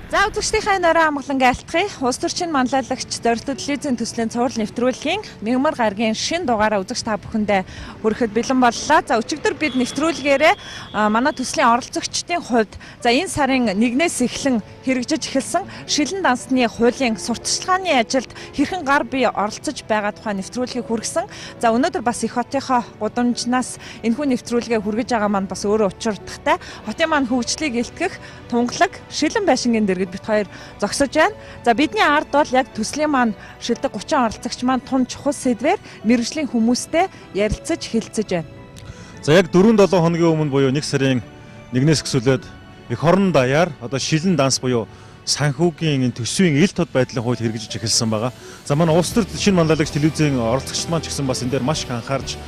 За үзэгчдийнхээ нойроо амгалан айлтгая. Улс төрчин манлайлагч зорилттой телевизийн төслийн цуврал нэвтрүүлгийн мягмар гарагийн шинэ дугаараа үзэгч та бүхэндээ хүрэхэд бэлэн боллоо. За өчигдөр бид нэвтрүүлгээрээ манай төслийн оролцогчдын хувьд энэ сарын 1-ээс эхлэн хэрэгжиж эхэлсэн шилэн дансны хуулийн сурталчилгааны ажилд хэрхэн гар бие оролцож байгаа тухай нэвтрүүлгийг хүргэсэн. За өнөөдөр бас их хотынхоо гудамжнаас энэхүү нэвтрүүлгээ хүргэж байгаа маань бас өөрөө учирдахтай. Хотын маань хөгжлийг илтгэх тунгалаг шилэн байшингийн дэргэд бит хоёр зогсож байна. За бидний ард бол яг төслийн маань шилдэг 30 оролцогч маань тун чухал сэдвээр мэргэжлийн хүмүүстэй ярилцаж хэлцэж байна. За яг 4-7 хоногийн өмнө буюу 1 сарын 1-ээс эхлээд эх орон даяар одоо шилэн данс буюу санхүүгийн төсвийн ил тод байдлын хууль хэрэгжиж эхэлсэн байгаа. За манай улс төрд шинэ манлайлагч телевизийн оролцогчид маань ч гэсэн бас энэ дээр маш их анхаарч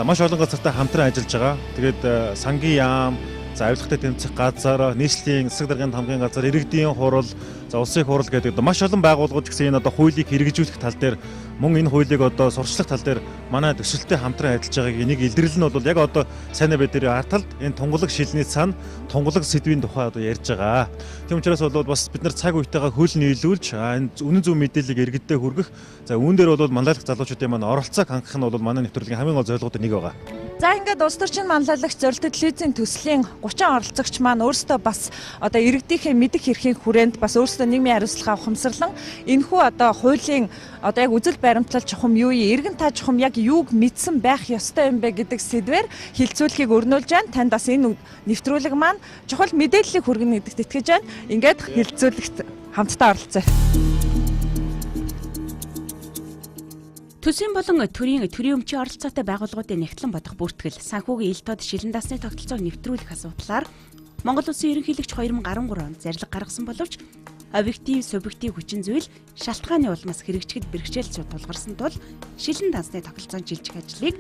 маш олон газартаа хамтран ажиллаж байгаа. Тэгээд сангийн яам, за авилгатай тэмцэх газар, нийслэлийн засаг даргын хамгийн газар, иргэдийн хурал, за улсын хурал гэдэг маш олон байгууллагууд гэсэн энэ одоо хуулийг хэрэгжүүлэх тал дээр мөн энэ хуулийг одоо сурчлах тал дээр манай төсөлтөд хамтран ажиллаж байгааг энийг илэрлэл нь бол яг одоо сайн бид нэр арталд энэ тунгалаг шилний цаана тунгалаг сэдвийн тухай одоо ярьж байгаа. Тийм учраас бол бас бид нар цаг үетэйгээ хөл нийлүүлж энэ үнэн зөв мэдээллийг иргэдэд хүргэх. За үүн дээр бол манлайлах залуучуудын маань оролцоог хангах нь бол манай нэвтрүүлгийн хамгийн гол зорилготой нэг байгаа. За ингээд улс төрчин манлайлагч зорилттой телевизийн төслийн 30 оролцогч маань өөрсдөө бас одоо иргэдийнхээ мэдих эрхийн хүрээнд бас өөрсдөө нийгмийн хариуцлага ухамсарлан энэхүү одоо хуулийн одоо яг үзэл баримтлал чухам юу юм, иргэн та чухам яг юуг мэдсэн байх ёстой юм бэ гэдэг сэдвээр хилцүүлэхийг өрнүүлж байна. Танд бас энэ нэвтрүүлэг маань чухал мэдээллийг хүргэнэ гэдэгт итгэж байна. Ингээд хилцүүлэгт хамтдаа оролцъё. Төсвийн болон төрийн өмчийн оролцоотой байгууллагуудын нэгтлэн бодох бүртгэл санхүүгийн ил тод шилэн дасны тогтолцоог нэвтрүүлэх асуудлаар Монгол Улсын ерөнхийлөгч 2013 онд зарлиг гаргасан боловч объектив, субъектив хүчин зүйл шалтгааны улмаас хэрэгжихэд бэрхшээл тулгарсан тул шилэн дасны тогтолцоон шилжих ажлыг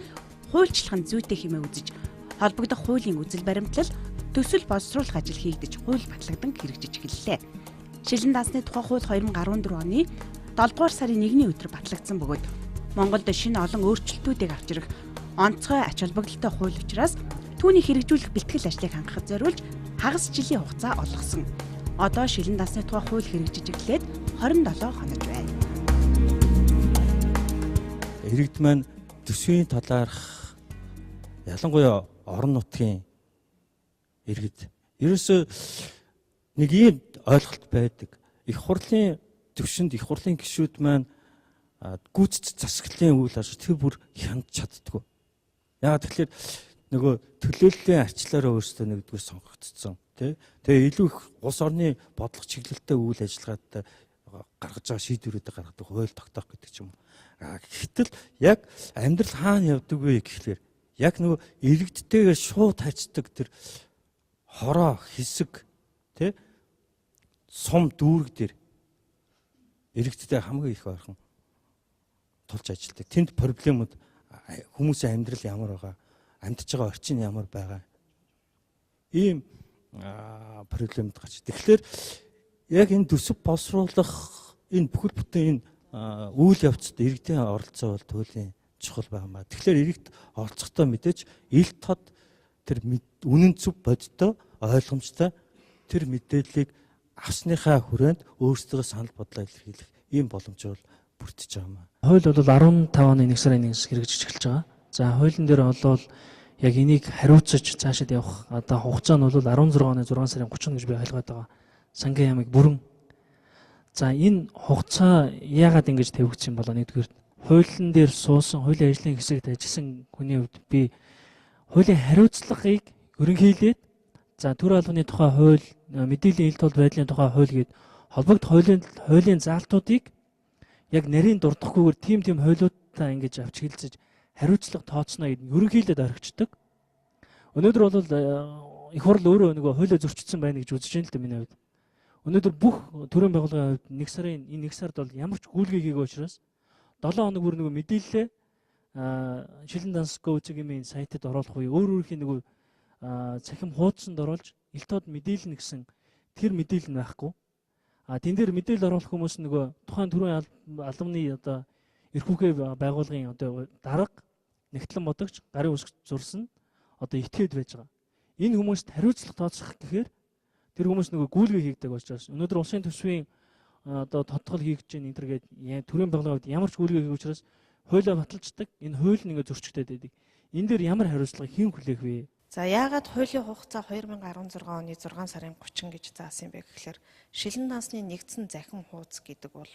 хуульчлах нь зүйтэй хэмээн үзэж холбогдох хуулийн үзэл баримтлал төсөл боловсруулах ажил хийгдэж хууль батлагдан хэрэгжиж эхэллээ. Шилэн дасны тухай хууль 2014 оны 7 дугаар сарын 1-ний өдөр батлагдсан бөгөөд Монголд шинэ олон өөрчлөлтүүдийг авчрах онцгой ач холбогдолтой хууль учраас түүний хэрэгжүүлэх бэлтгэл ажлыг хангахад зориулж хагас жилийн хугацаа олгосон. Одоо шилэн дасны тухай хууль хэрэгжиж эхлээд 27 хоног байна. Иргэд маань төсвийн талаарх ялангуяа орон нутгийн иргэд ерөөсөө нэг ийм ойлголт байдаг. Их хурлын төвшөнд их хурлын гишүүд маань гүйцэд засаглалын үйл ажиллагаа тэр бүр хянаж чаддгүй. Яагаад тэгэхээр нөгөө төлөөллийн арчлаараа өөрсдөө нэгдүгээр сонгогдсон тий. Тэгээ илүү их улс орны бодлого чиглэлтэй үйл ажиллагаатай гаргаж байгаа шийдвэрүүдийг гаргадаг хууль тогтоох гэдэг ч юм уу. Гэтэл яг амьдрал хаана явдаг вэ гэхлээр яг нөгөө иргэдтэйгээр шууд харьцдаг тэр хороо хэсэг тий сум дүүрэг дээр иргэдтэй хамгийн их ойрхон тулж ажилладаг. Тэнд проблемууд хүмүүсийн амьдрал ямар байгаа, амьдарч байгаа орчин ямар байгаа. Ийм проблемд гарч. Тэгэхээр яг энэ төсөв боловсруулах энэ бүхэл бүтэн энэ үйл явцад иргэдийн оролцоо бол туйлын чухал байна. Тэгэхээр иргэд оролцохдоо мэдээж ил тод тэр үнэн зөв бодтой ойлгомжтой тэр мэдээллийг авсныхаа хүрээнд өөрсдөө санал бодлоо илэрхийлэх ийм боломж бол бүрдэж байгаа юм. Хууль бол 15 оны 1 сарын 1-ээс хэрэгжиж эхэлж байгаа. За хуулийн дээр бол яг энийг хариуцаж цаашид явах одоо хугацаа нь бол 16 оны 6 сарын 30 гэж би ойлгоод байгаа. Сангийн ямыг бүрэн. За энэ хугацаа яагаад ингэж тавигдсан юм болоо нэгдүгээр хуулийн дээр суусан хуулийн ажлын хэсэгт ажилласан хүний хувьд би хуулийн хариуцлагыг ерөнхийлээд за төр албаны тухай хууль, мэдээллийн ил тод байдлын тухай хууль гээд холбогд хуулийн заалтуудыг яг нарийн дурдахгүйгээр тийм хуулиудаа ингэж авч хэлцэж хариуцлага тооцноо гэдэг ерөнхийдөө орхичдаг. Өнөөдөр бол их хурл өөрөө нөгөө хуулио зөрчилсөн байна гэж үзэж байна л да миний хувьд. Өнөөдөр бүх төрийн байгууллагын хувьд 1 сарын энэ 1 сард бол ямар ч гүйлгээ хийгээгүй учраас 7 хоног бүр нөгөө мэдээлэлээ шилэн данс.go.cg-ийн сайтад оруулах үе өөрийнхөө нөгөө цахим хуудсанд оруулж ил тод мэдээлнэ гэсэн тэр мэдээлэл нь байхгүй. Тэн дээр мэдээлэл оруулах хүмүүс нөгөө тухайн төрийн албаны одоо эрх үүргээ байгууллагын одоо дарга нэгтлэн бодогч гарын үсгт зурсан одоо этгээд байж байгаа. Энэ хүмүүст хариуцлага тооцох гэхээр тэр хүмүүс нөгөө гүйлгээ хийгдэг учраас өнөөдөр улсын төсвийн одоо тодтгол хийгдэж байна энэ төргээд төрийн байгууллагын хувьд ямар ч гүйлгээ хийх учраас хуулиа баталждаг. Энэ хууль нь ингээ зөрчигдөд байдаг. Энэ дээр ямар хариуцлага хэн хүлээх вэ? За яагаад хуулийн хугацаа 2016 оны 6 сарын 30 гэж заасан юм бэ гэхээр шилэн дансны нэгдсэн захин хуудас гэдэг бол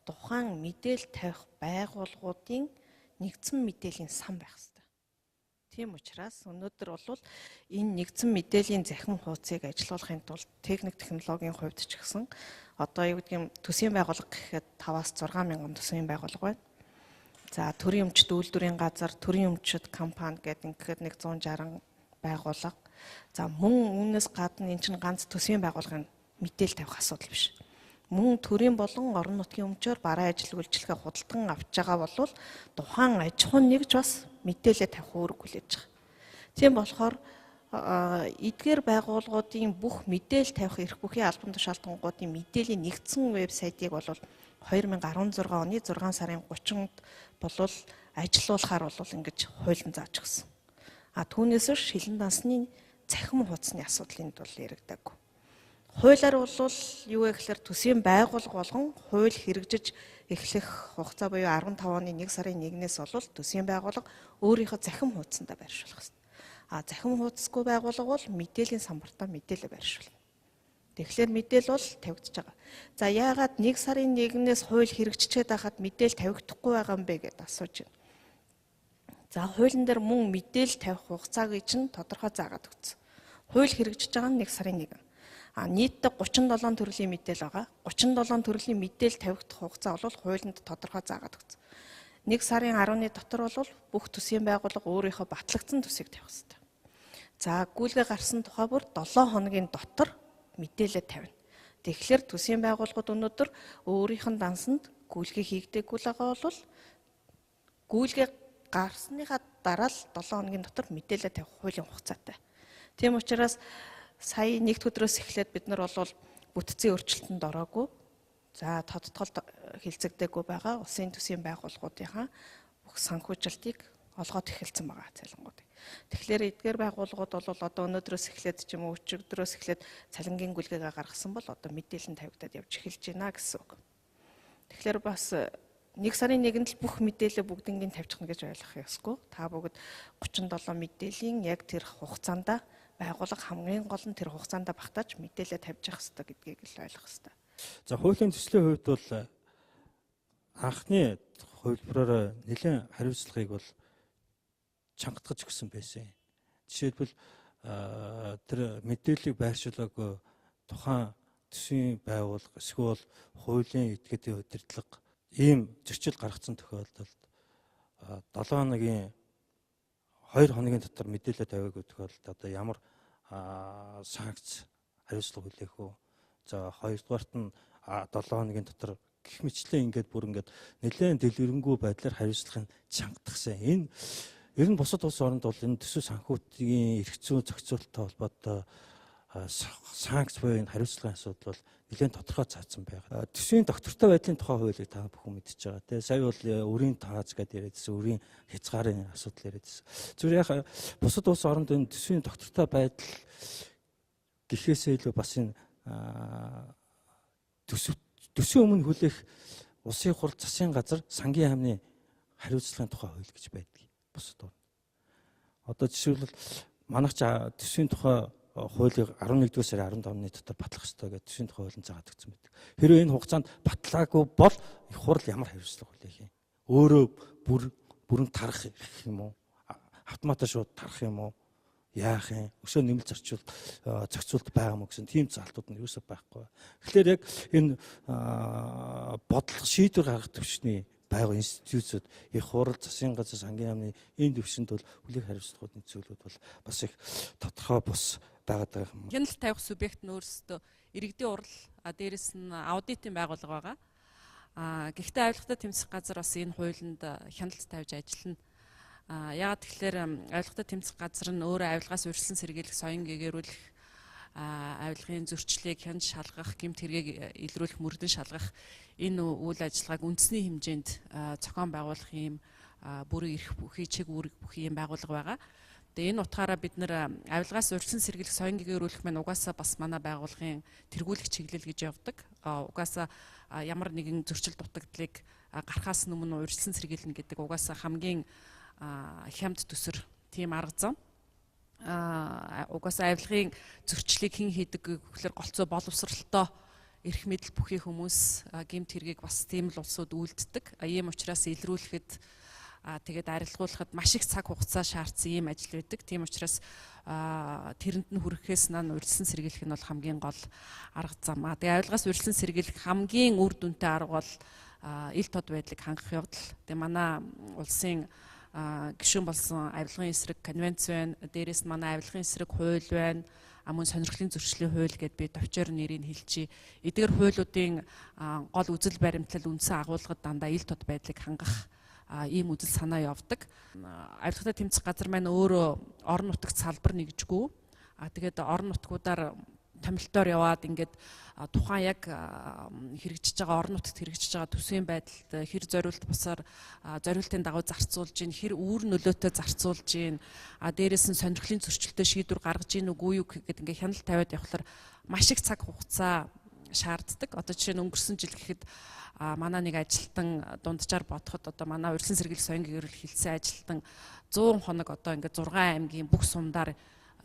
тухайн мэдээлэл тавих байгууллагуудын нэгдсэн мэдээллийн сан байх ёстой. Тийм учраас өнөөдөр бол энэ нэгдсэн мэдээллийн захин хуудсыг ажилуулахын тулд техник технологийн хувьд ч гэсэн одоо юу гэдэг юм төсвийн байгууллага гэхэд 5-аас 6 мянган төсвийн байгууллага байна. За төрийн өмчт үйлдвэрийн газар, төрийн өмчт компани гэдэг ингээд 160 байгууллага. За мөн үүнээс гадна эн чинь ганц төсвийн байгууллагын мэдээлэл тавих асуудал биш. Мөн төрийн болон орон нутгийн өмчөөр бараа ажил үйлчлэгээ худалдан авч байгаа бол тухайн аж ахуйн нэгж бас мэдээлэл тавих үүрэг хүлээж байгаа. Тийм болохоор эдгээр байгууллагуудын бүх мэдээлэл тавих эрх бүхий албан тушаалтангуудын мэдээллийн нэгдсэн вебсайтыг бол 2016 оны 6 сарын 30-нд болол ажилуулахаар бол ингэж хуулийн зааж өгсөн. Түүнээс шилэн дансны цахим хуудасны асуудал энд бол яригдаагүй. Хуулиар бол юу вэ гэхээр төсвийн байгууллага болгон хууль хэрэгжиж эхлэх хугацаа буюу 15 оны 1 сарын 1-ээс бол төсвийн байгууллага өөрийнхөө захим хуудсандаа байршуулах ёстой. Захим хуудасгүй байгууллага бол мэдээллийн самбартаа мэдээлэл байршуулна. Тэгэхээр мэдээлэл бол тавигдчихж байгаа. За яагаад 1 сарын 1-ээс хууль хэрэгжчихэд байхад мэдээлэл тавигдахгүй байгаа юм бэ гэдээ асууж байна. За хуулийн дээр мөн мэдээлэл тавих хугацааг чинь тодорхой заагаад өгсөн. Хууль хэрэгжиж байгаа нь 1 сарын 1. Нийтдээ 37 төрлийн мэдээлэл байгаа. 37 төрлийн мэдээлэл тавигдах хугацаа бол хуулинд тодорхой заагаад өгсөн. 1 сарын 10-ны дотор бол бүх төсвийн байгууллага өөрийнхөө батлагдсан төсвийг тавих ёстой. За гүйлгээ гарсан тухай бүр 7 хоногийн дотор мэдээлэл тавина. Тэгэхээр төсвийн байгууллагууд өнөөдөр өөрийнх нь дансанд гүйлгээ хийгдэггүй л байгаа бол гүйлгээ гарсныхаа дараа л 7 хоногийн дотор мэдээлэл тавих хуулийн хугацаатай. Тийм учраас сая нэгд өдрөөс эхлээд бид нар бол бүтцийн өөрчлөлтөнд ороогүй. За тодтголд хилцэгдээгүй байгаа улсын төсвийн байгууллагуудынхаа бүх санхүүжилтийг олгоод эхэлсэн байгаа цалингуудыг. Тэгэхээр эдгээр байгууллагууд бол одоо өнөөдрөөс эхлээд ч юм уу өчигдрөөс эхлээд цалингийн гүйлгээгээ гаргасан бол одоо мэдээлэл нь тавигдаад явж эхэлж байна гэсэн үг. Тэгэхээр бас 1 сарын 1-нд л бүх мэдээлэл бүгднийг тавьчихна гэж ойлгох ёсгүй. Та бүгд 37 мэдээллийн яг тэр хугацаанд байгууллага хамгийн гол нь тэр хугацаанд багтааж мэдээлэл тавьж явах хэрэгтэй гэдгийг л ойлгох хэрэгтэй. За хуулийн төслийн хувьд бол анхны хувилбараар нэлээд хариуцлагыг бол чангатгаж өгсөн байсан. Жишээлбэл тэр мэдээллийг байршуулаагүй тухайн төсвийн байгууллага эсвэл хуулийн этгээдийн удирдлага ийм зөрчил гаргацсан тохиолдолд 7 хоногийн 2 хоногийн дотор мэдээлэл тавиагүй тохиолдолд одоо ямар санкц хариуцлага хүлээх вэ? За хоёрдугаарт нь 7 хоногийн дотор гэх мэтлээ ингээд бүр ингээд нэлээд дэлгэрэнгүй байдлаар хариуцлагын чангатгсан. Энэ ер нь бусад улс оронд бол энэ төсөв санхүүгийн эрх зүйн зохицуулалттай холбоотой санкц буюу энэ хариуцлагын асуудал бол нэлээд тодорхой заасан байгаа. Төсвийн доктортой байдлын тухай хуулийг та бүхэн мэдж байгаа. Тэгээ сая бол өрийн тааз гэдээ яриадсэн, өрийн хязгаарын асуудал яриадсэн. Зүгээр яг бусад улс оронд энэ төсвийн доктортой байдал гэхээсээ илүү бас энэ төсвийн өмнө хүлээх улсын хурл засгийн газар сангийн хаамны хариуцлагын тухай хууль гэж байдаг. Бусад орнд. Одоо жишээлбэл манайх төсвийн тухай хуулийг 11-р сарын 15-ны дотор батлах ёстой гэдэг төсвийн тухай хуулийн заагаад өгсөн байдаг. Хэрвээ энэ хугацаанд батлаагүй бол их хурл ямар хариуцлага хүлээх юм? Өөрөө бүрэн тарах юм уу? Автоматар шууд тарах юм уу? Яах юм? Өшөө нэмэлт зохицуулт байгаа мó гэсэн тийм залтууд нь юусаа байхгүй. Тэгэхээр яг энэ бодлого шийдвэр гаргах төвчний байгуу институтууд их хурл засгийн газар сангийн яамны энэ төвшөнд бол хүлээх хариуцлагуудын зүйлүүд бол бас их тодорхой бус байгаа юм. Хяналт тавих субъект нь өөрсдөө иргэдийн урал, дээрэс нь аудитын байгууллага байгаа. Гэхдээ авилгатай тэмцэх газар бас энэ хуулинд хяналт тавьж ажиллана. Яагаад тэгэхээр авилгатай тэмцэх газар нь өөрөө авилгаас урьдчилан сэргийлэх, соён гэгэрүүлэх, авилгын зөрчлийг хянж шалгах, гэмт хэргийг илрүүлэх, мөрдөн шалгах энэ үйл ажиллагааг үндэсний хэмжээнд зохион байгуулах юм бүрэн эрх бүхий, чиг үүрэг бүхий юм байгууллага байгаа. Тэгээ энэ утгаараа бид нэр авилгаас урьдчилан сэргийлэх соён гэгэрүүлэх маань угаасаа бас манай байгууллагын тэргүүлэх чиглэл гэж явдаг. Угаасаа ямар нэгэн зөрчил дутагдлыг гарахаас өмнө урьдчилан сэргийлнэ гэдэг угаасаа хамгийн хямд төсөр тийм арга зам. Угаасаа авилгын зөрчлийг хэн хийдэг гэхээр голцоо боловсралтай эрх мэдэл бүхий хүмүүс гэмт хэргийг бас тийм л улсууд үйлддэг. Ийм учраас илрүүлэхэд тэгээд арилгуулахад маш их цаг хугацаа шаардсан ийм ажил байдаг. Тийм учраас тэрэнд нь хүрэхээс наан урьдчилан сэргийлэх нь бол хамгийн гол арга зам. Тэгээд авилгаас урьдчилан сэргийлэх хамгийн үр дүнтэй арга бол ил тод байдлыг хангах явдал. Тэгээд манай улсын гишүүн болсон авилгын эсрэг конвенц байна. Дээрээс нь манай авилгын эсрэг хууль байна. Мөн сонирхлын зөрчлийн хууль гэдээ би товчоор нэрийг хэлчихье. Эдгээр хуулиудын гол үзэл баримтлал үндсэн агуулгад дандаа ил тод байдлыг хангах ийм үзэл санаа явдаг. Авилгатай тэмцэх газар маань өөрөө орон нутагт салбар нэгжгүй. Тэгээд орон нутгуудаар томилтоор яваад ингээд тухайн яг хэрэгжиж байгаа орон нутагт хэрэгжиж байгаа төсвийн байдалд хэр зориулт бусаар зориултын дагуу зарцуулж гин, хэр үүр нөлөөтэй зарцуулж гин, дээрээс нь сонирхлын зөрчилтэй шийдвэр гаргаж гин үгүй юу гэдэг ингээд хяналт тавиад явхлаар маш их цаг хугацаа шаарддаг. Одоо жишээ нь өнгөрсөн жил гэхэд манай нэг ажилтан дунджаар бодоход одоо манай урьдчилан сэргийлэх соён гэгэрүүл хилцсэн ажилтан 100 хоног одоо ингээд 6 аймгийн бүх сумдаар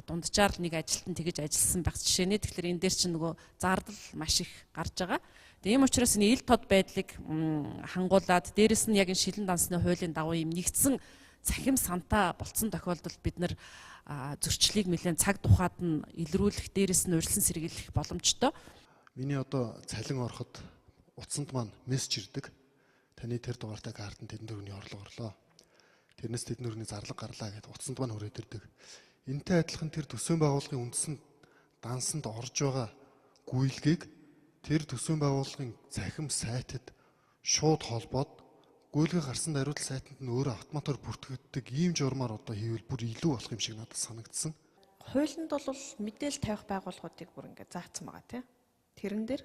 дунджаар л нэг ажилтан тэгэж ажилласан байх жишээний. Тэгэхээр энэ дээр чинь нөгөө зардал маш их гарч байгаа. Тийм учраас энэ ил тод байдлыг хангуулад дээрэс нь яг энэ шилэн дансны хуулийн дагуу юм нэгдсэн цахим сантаа болцсон тохиолдолд бид нар зөрчлийг нэлээд цаг тухайд нь илрүүлэх, дээрэс нь урьдчилан сэргийлэх боломжтой. Миний одоо цалин ороход утсанд маань мессеж ирдэг. Таны тэр дугаартай картанд тэдэн дөрөвний орлого орлоо. Тэрнээс тэдэн дөрөвний зарлаг гарлаа гэдээ утсанд маань хүрээд ирдэг. Энтэй адилхан тэр төсвийн байгууллагын үндсэн дансанд орж байгаа гуйлгийг тэр төсвийн байгууллагын цахим сайтад шууд холбоод гуйлгээ гарсан даруйдал сайтанд нь өөрөө автоматар бүртгэгддэг ийм журмаар одоо хийвэл бүр илүү болох юм шиг надад санагдсан. Хуулинд бол мэдээлэл тавих байгууллагуудыг бүр ингээд заасан байгаа тийм. Тэрэн дээр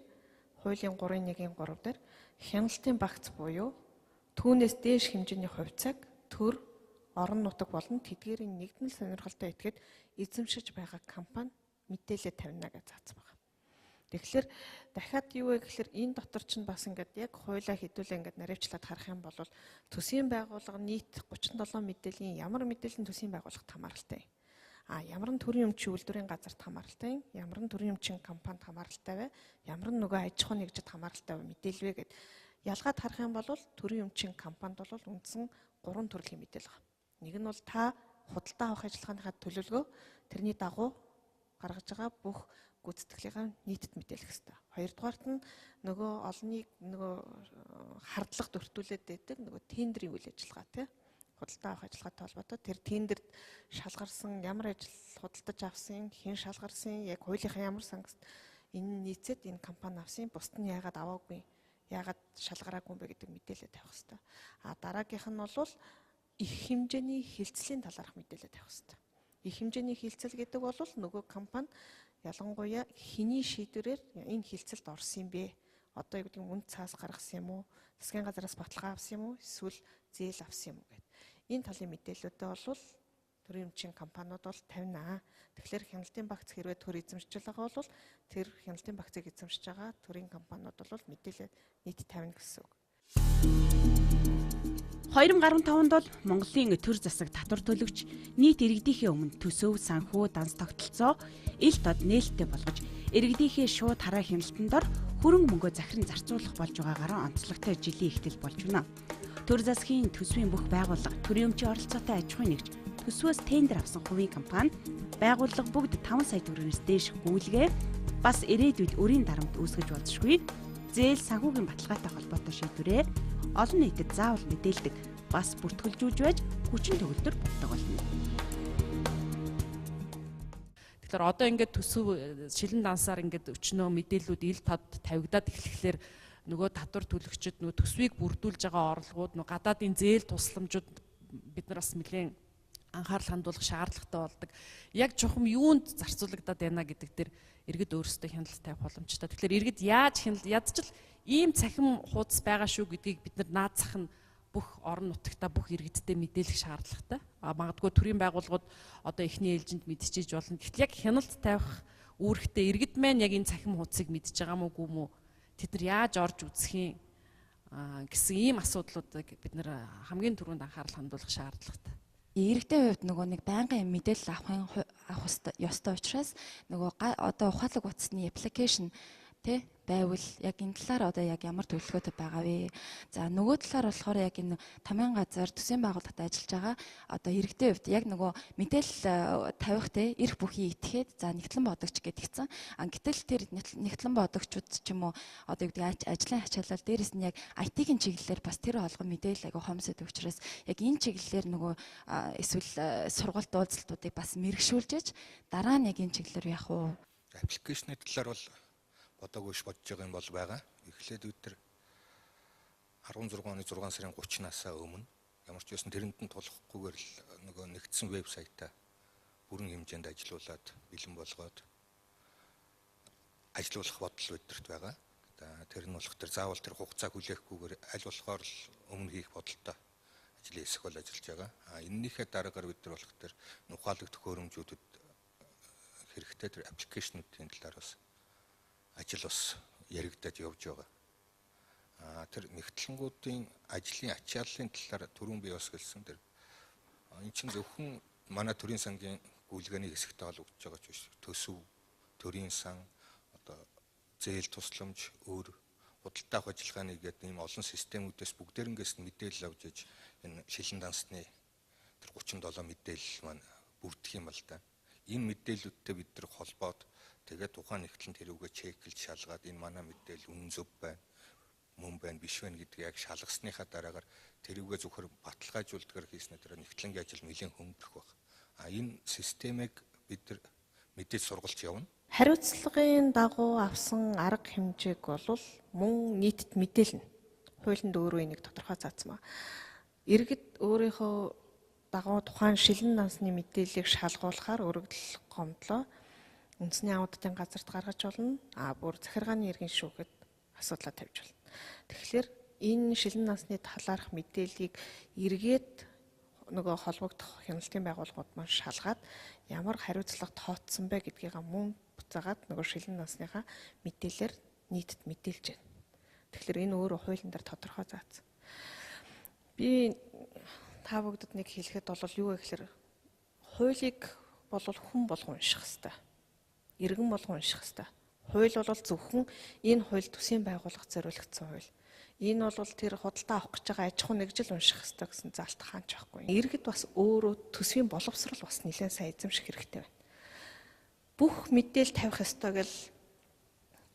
хуулийн 3.1-ийн 3 дээр хяналтын багц буюу түүнээс дээш хэмжээний хувьцааг төр орон нутаг болон тэдгээрийн нэгдмэл сонирхолтой этгээд эзэмшиж байгаа компани мэдээлэл тавина гэж заасан байна. Тэгэхээр дахиад юу вэ гэхээр энэ дотор чинь бас ингээд яг хуулиа хэдүүлээ ингээд наривчлаад харах юм бол төсвийн байгууллага нийт 37 мэдээллийн ямар мэдээллийн төсвийн байгууллагт хамааралтай. Ямар нь төрийн өмчийн үйлдвэрийн газарт хамааралтай, ямар нь төрийн өмчийн компанид хамааралтай вэ, ямар нь нөгөө аж ахуй нэгжид хамааралтай мэдээлвэ гэд ялгаад харах юм бол төрийн өмчийн компанид бол үндсэн 3 төрлийн мэдээлэл байна. Нэг нь бол та худалдаа авах ажиллагааныхаа төлөвлөгөө тэрний дагуу гаргаж байгаа бүх гүйцэтгэлийг нийтэд мэдээлэх хэрэгтэй. Хоёрдугаарт нь нөгөө олныг нөгөө хардлага дөртүүлээд байдаг нөгөө тендерийн үйл ажиллагаа тийм худалдаа авах ажиллагаатай холбоотой тэр тендерт шалгарсан ямар ажил худалдаж авсан, хэн шалгарсан, яг хуулийнхаа ямар сангast энэ нийцээд энэ компани авсан, бусд нь яагаад аваагүй, яагаад шалгараагүй бэ гэдэг мэдээлэл тавих хэрэгтэй. Дараагийнх нь бол их хэмжээний хилцлийн талаарх мэдээлэл тавих хэрэгтэй. Их хэмжээний хилцэл гэдэг бол нөгөө компани ялангуяа хэний шийдвэрээр энэ хилцэлд орсон юм бэ? Одоо юу гэдэг үнд цаас гаргасан юм уу? Засгийн газараас баталгаа авсан юм уу? Эсвэл зээл авсан юм уу гэд. Энэ талын мэдээлэлүүдээ бол төрийн өмчийн компаниуд бол тавина. Тэгэхээр хяналтын багц хэрвээ төр эзэмшиж байгаа бол тэр хяналтын багцыг эзэмшиж байгаа төрийн компаниуд бол мэдээлэл нийт тавина гэсэн үг. 2015 онд Монголын төр засаг татвар төлөгч нийт иргэдийнхээ өмнө төсөв, санхүү, данс тогтолцоо ил тод нээлттэй болгож иргэдийнхээ шууд хараа хяналтанд ор хөрөнгө мөнгөө захиран зарцуулах болж байгаагаар онцлогтой жилийн эхтэл болж байна. Төр засгийн төсвийн бүх байгууллага, төрийн өмчийн оролцоотой аж ахуйн нэгж, төсвөөс тендер авсан хувийн компани, байгууллага бүгд 5 сая төгрөгөөс дээш гүйлгээ бас ирээдүйд өрийн дарамт үүсгэж болзошгүй зээл санхүүгийн баталгаатай холбоотой шийдвэрээ олон нийтэд заавал мэдээлдэг бас бүртгүүлжүүлж байж хүчин төгөлдөр болдог болно. Тэгэхээр одоо ингээд төсөв шилэн дансаар ингээд өчнөө мэдээллүүд ил тод тавигдаад эхлэхлээр нөгөө татвар төлөгчид нөгөө төсвийг бүрдүүлж байгаа орлогууд нөгөө гадаадын зээл тусламжууд бид нар бас нэлээд анхаарал хандуулах шаардлагатай болдог. Яг чухам юунд зарцуулагдаад байна гэдэг дээр иргэд өөрсдөө хяналт тавих боломжтой. Тэгэхээр иргэд ядчил ийм цахим хуудас байгаа шүү гэдгийг бид нар наазах нь бүх орон нутагта бүх иргэдтэй мэдээлэх шаардлагатай. магадгүй төрийн байгууллагууд одоо эхний ээлжинд мэдчихэж болно. Гэтэл яг хяналт тавих үүрэгтэй иргэд маань яг энэ цахим хуудсыг мэдж байгаа мó үгүй мó тэд нар яаж орж үзэх юм гэсэн ийм асуудлуудыг бид нэр хамгийн түрүүнд анхаарал хандуулах шаардлагатай. Иргэдийн хувьд нөгөө нэг байнгын мэдээлэл авах ёстой учраас нөгөө одоо ухаалаг утасны аппликейшн тэ байвал яг энэ талаар одоо яг ямар төлөвлөгөөтэй байгаа вэ? За нөгөө талаар болохоор яг энэ тамийн газар төсвийн байгууллагад ажиллаж байгаа одоо иргэдийн хувьд яг нөгөө мэдээлэл тавих тэ эрх бүхий итгээд за нэгтлэн бодогч гэдгийгсэн. Гэтэл тэр нэгтлэн бодогчуд ч юм уу одоо юу гэдэг ажлын ачаалал дээрээс нь яг IT-ийн чиглэлээр бас тэр олгон мэдээлэл айгу хомсод учраас яг энэ чиглэлээр нөгөө эсвэл сургалт уулзалтуудыг бас мэрэгшүүлж дараа нь яг энэ чиглэлээр явах уу? Аппликейшны талаар бол бодоогүй бодож байгаа юм бол байгаа. Эхлээд өдөр 16 оны 6 сарын 30-наас өмнө ямар ч байсан тэрэнд нь тулахгүйгээр л нөгөө нэгдсэн вебсайтаа бүрэн хэмжээнд ажилуулад бэлэн болгоод ажилуулах бодол өдөрт байгаа. Тэр нь болох тэр заавал тэр хугацааг хүлээхгүйгээр аль болохоор л өмнө хийх бодолтой ажлын хэсэг бол ажиллаж байгаа. Энэнийхээ дараагаар бид нар болох тэр ухаалаг төхөөрөмжүүдэд хэрэгтэй тэр аппликейшнуудын талаар бас ажил бас яригдаад явж байгаа. Тэр нэгтлэнгуудын ажлын ачааллын талаар түрүүн би бас хэлсэн тэр энэ чинь зөвхөн манай төрийн сангийн гүйлгээний хэсэгтэй холбогдож байгаа ч биш. Төсөв, төрийн сан, одоо зээл тусламж, өөр худалдаа авах ажиллагааны гэдэг ийм олон системүүдээс бүгдээрэнгээс мэдээлэл авч иж энэ шилэн дансны тэр 37 мэдээлэл маань бүрдэх юм л да. Энэ мэдээллүүдтэй бид нар холбоод тэгээд тухайн нэгтлэн тэрүүгээ чеклж шалгаад энэ манай мэдээлэл үнэн зөв байна, мөн байна, биш байна гэдгийг яг шалгасныхаа дараагаар тэрүүгээ зөвхөр баталгаажуулдгаар хийснээр тэр нэгтлэнгийн ажил нэлээд хөнгөх баг. Энэ системийг бид нар мэдээж сургалж явна. Хариуцлагын дагуу авсан арга хэмжээг бол мөн нийтэд мэдээлнэ. Хуулинд өөрөө энийг тодорхой заасан ба. Иргэд өөрийнхөө дагуу тухайн шилэн дансны мэдээллийг шалгуулахаар өргөдөл гомдлоо үндэсний аудитын газарт гаргаж болно. Бүр захиргааны иргэн шүүхэд асуудлаа тавьж болно. Тэгэхээр энэ шилэн дансны талаарх мэдээллийг эргээд нөгөө холбогдох хяналтын байгууллагууд маань шалгаад ямар хариуцлага тооцсон бэ гэдгийг мөн буцаагаад нөгөө шилэн дансныхаа мэдээлэлээр нийтэд мэдээлж байна. Тэгэхээр энэ өөрөө хуулийн дээр тодорхой заасан. Би та бүгдэд нэг хэлэхэд бол юу вэ гэхээр хуулийг бол хүн болгон унших хэрэгтэй. Иргэн болгон унших хэрэгтэй. Хууль бол зөвхөн энэ хууль төсвийн байгууллага зориулагдсан хууль. Энэ бол тэр худалдаа авах гэж байгаа аж ахуй нэгжил унших хэрэгтэй гэсэн заалт хаанч байхгүй. Иргэд бас өөрөө төсвийн боловсрол бас нэлээд сайн эзэмших хэрэгтэй байна. Бүх мэдээлэл тавих ёстой гэл